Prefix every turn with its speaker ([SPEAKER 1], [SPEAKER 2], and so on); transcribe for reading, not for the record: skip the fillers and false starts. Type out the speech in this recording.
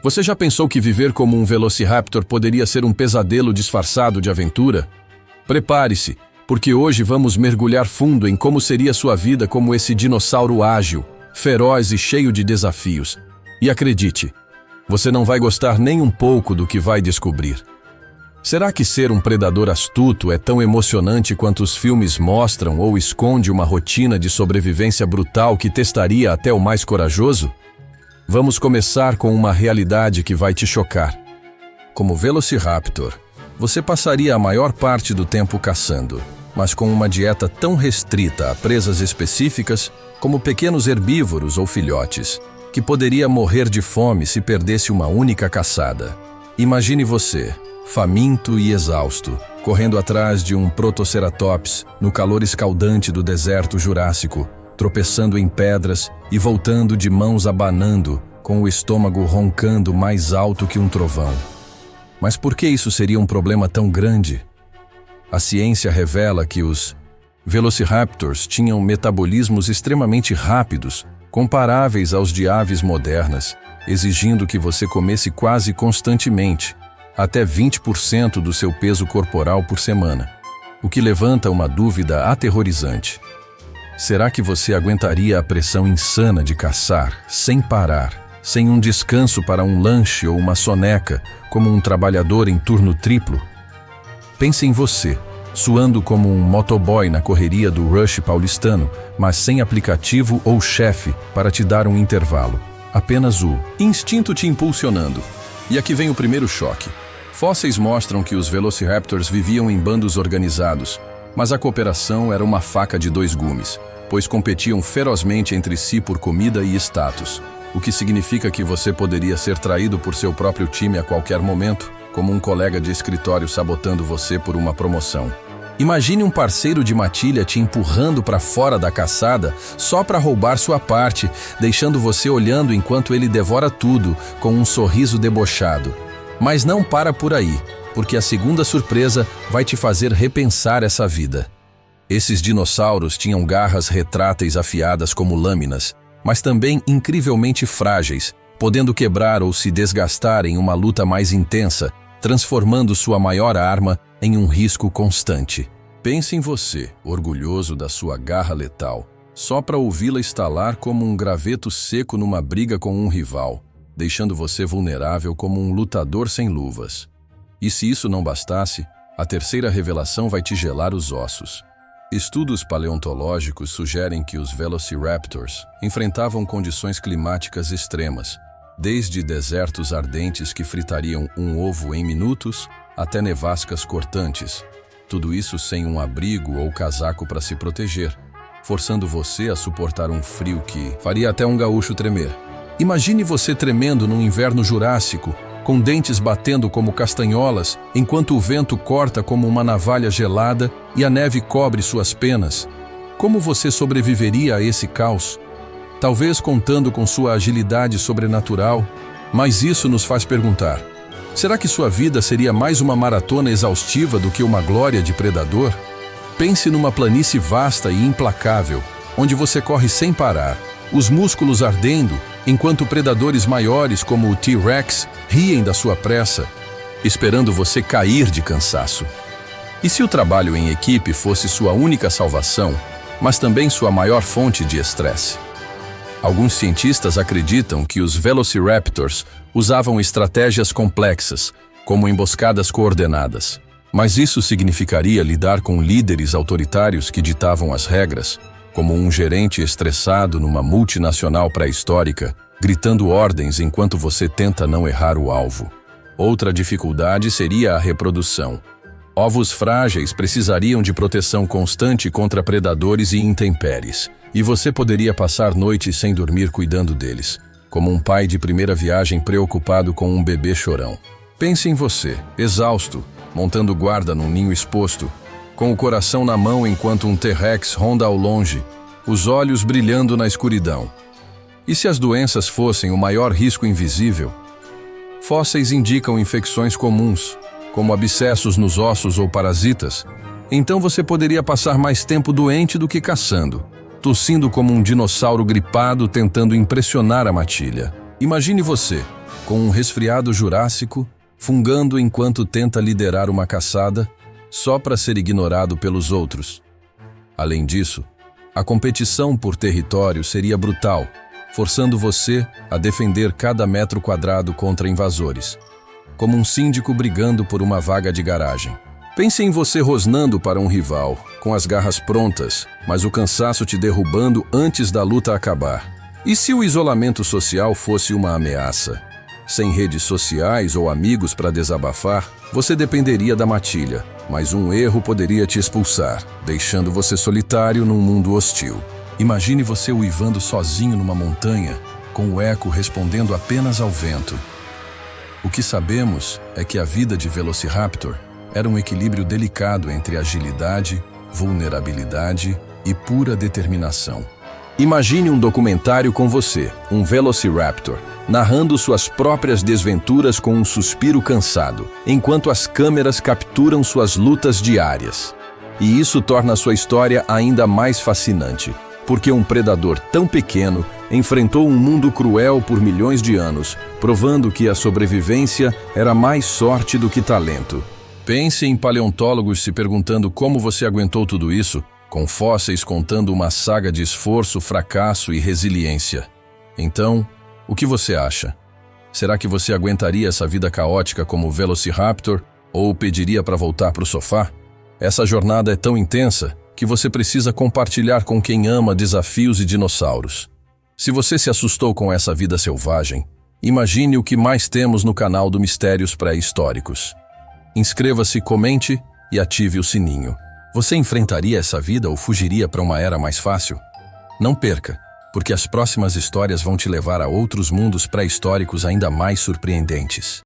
[SPEAKER 1] Você já pensou que viver como um Velociraptor poderia ser um pesadelo disfarçado de aventura? Prepare-se, porque hoje vamos mergulhar fundo em como seria sua vida como esse dinossauro ágil, feroz e cheio de desafios. E acredite, você não vai gostar nem um pouco do que vai descobrir. Será que ser um predador astuto é tão emocionante quanto os filmes mostram ou esconde uma rotina de sobrevivência brutal que testaria até o mais corajoso? Vamos começar com uma realidade que vai te chocar. Como Velociraptor, você passaria a maior parte do tempo caçando, mas com uma dieta tão restrita a presas específicas, como pequenos herbívoros ou filhotes, que poderia morrer de fome se perdesse uma única caçada. Imagine você, faminto e exausto, correndo atrás de um Protoceratops no calor escaldante do deserto Jurássico, tropeçando em pedras e voltando de mãos abanando, com o estômago roncando mais alto que um trovão. Mas por que isso seria um problema tão grande? A ciência revela que os Velociraptors tinham metabolismos extremamente rápidos, comparáveis aos de aves modernas, exigindo que você comesse quase constantemente, até 20% do seu peso corporal por semana, o que levanta uma dúvida aterrorizante. Será que você aguentaria a pressão insana de caçar, sem parar, sem um descanso para um lanche ou uma soneca, como um trabalhador em turno triplo? Pense em você, suando como um motoboy na correria do rush paulistano, mas sem aplicativo ou chefe para te dar um intervalo. Apenas o instinto te impulsionando. E aqui vem o primeiro choque. Fósseis mostram que os Velociraptors viviam em bandos organizados, mas a cooperação era uma faca de dois gumes, pois competiam ferozmente entre si por comida e status, o que significa que você poderia ser traído por seu próprio time a qualquer momento, como um colega de escritório sabotando você por uma promoção. Imagine um parceiro de matilha te empurrando para fora da caçada só para roubar sua parte, deixando você olhando enquanto ele devora tudo, com um sorriso debochado. Mas não para por aí, porque a segunda surpresa vai te fazer repensar essa vida. Esses dinossauros tinham garras retráteis afiadas como lâminas, mas também incrivelmente frágeis, podendo quebrar ou se desgastar em uma luta mais intensa, transformando sua maior arma em um risco constante. Pense em você, orgulhoso da sua garra letal, só para ouvi-la estalar como um graveto seco numa briga com um rival, deixando você vulnerável como um lutador sem luvas. E se isso não bastasse, a terceira revelação vai te gelar os ossos. Estudos paleontológicos sugerem que os Velociraptors enfrentavam condições climáticas extremas, desde desertos ardentes que fritariam um ovo em minutos até nevascas cortantes. Tudo isso sem um abrigo ou casaco para se proteger, forçando você a suportar um frio que faria até um gaúcho tremer. Imagine você tremendo num inverno jurássico, com dentes batendo como castanholas, enquanto o vento corta como uma navalha gelada e a neve cobre suas penas. Como você sobreviveria a esse caos? Talvez contando com sua agilidade sobrenatural, mas isso nos faz perguntar: será que sua vida seria mais uma maratona exaustiva do que uma glória de predador? Pense numa planície vasta e implacável, onde você corre sem parar, os músculos ardendo, enquanto predadores maiores como o T-Rex riem da sua pressa, esperando você cair de cansaço. E se o trabalho em equipe fosse sua única salvação, mas também sua maior fonte de estresse? Alguns cientistas acreditam que os Velociraptors usavam estratégias complexas, como emboscadas coordenadas. Mas isso significaria lidar com líderes autoritários que ditavam as regras, como um gerente estressado numa multinacional pré-histórica, gritando ordens enquanto você tenta não errar o alvo. Outra dificuldade seria a reprodução. Ovos frágeis precisariam de proteção constante contra predadores e intempéries, e você poderia passar noites sem dormir cuidando deles, como um pai de primeira viagem preocupado com um bebê chorão. Pense em você, exausto, montando guarda num ninho exposto, com o coração na mão enquanto um T-Rex ronda ao longe, os olhos brilhando na escuridão. E se as doenças fossem o maior risco invisível? Fósseis indicam infecções comuns, como abscessos nos ossos ou parasitas. Então você poderia passar mais tempo doente do que caçando, tossindo como um dinossauro gripado tentando impressionar a matilha. Imagine você, com um resfriado jurássico, fungando enquanto tenta liderar uma caçada, só para ser ignorado pelos outros. Além disso, a competição por território seria brutal, forçando você a defender cada metro quadrado contra invasores, como um síndico brigando por uma vaga de garagem. Pense em você rosnando para um rival, com as garras prontas, mas o cansaço te derrubando antes da luta acabar. E se o isolamento social fosse uma ameaça? Sem redes sociais ou amigos para desabafar, você dependeria da matilha, mas um erro poderia te expulsar, deixando você solitário num mundo hostil. Imagine você uivando sozinho numa montanha, com o eco respondendo apenas ao vento. O que sabemos é que a vida de Velociraptor era um equilíbrio delicado entre agilidade, vulnerabilidade e pura determinação. Imagine um documentário com você, um Velociraptor, narrando suas próprias desventuras com um suspiro cansado, enquanto as câmeras capturam suas lutas diárias. E isso torna sua história ainda mais fascinante, porque um predador tão pequeno enfrentou um mundo cruel por milhões de anos, provando que a sobrevivência era mais sorte do que talento. Pense em paleontólogos se perguntando como você aguentou tudo isso, com fósseis contando uma saga de esforço, fracasso e resiliência. Então, o que você acha? Será que você aguentaria essa vida caótica como Velociraptor ou pediria para voltar para o sofá? Essa jornada é tão intensa que você precisa compartilhar com quem ama desafios e dinossauros. Se você se assustou com essa vida selvagem, imagine o que mais temos no canal do Mistérios Pré-Históricos. Inscreva-se, comente e ative o sininho. Você enfrentaria essa vida ou fugiria para uma era mais fácil? Não perca, porque as próximas histórias vão te levar a outros mundos pré-históricos ainda mais surpreendentes.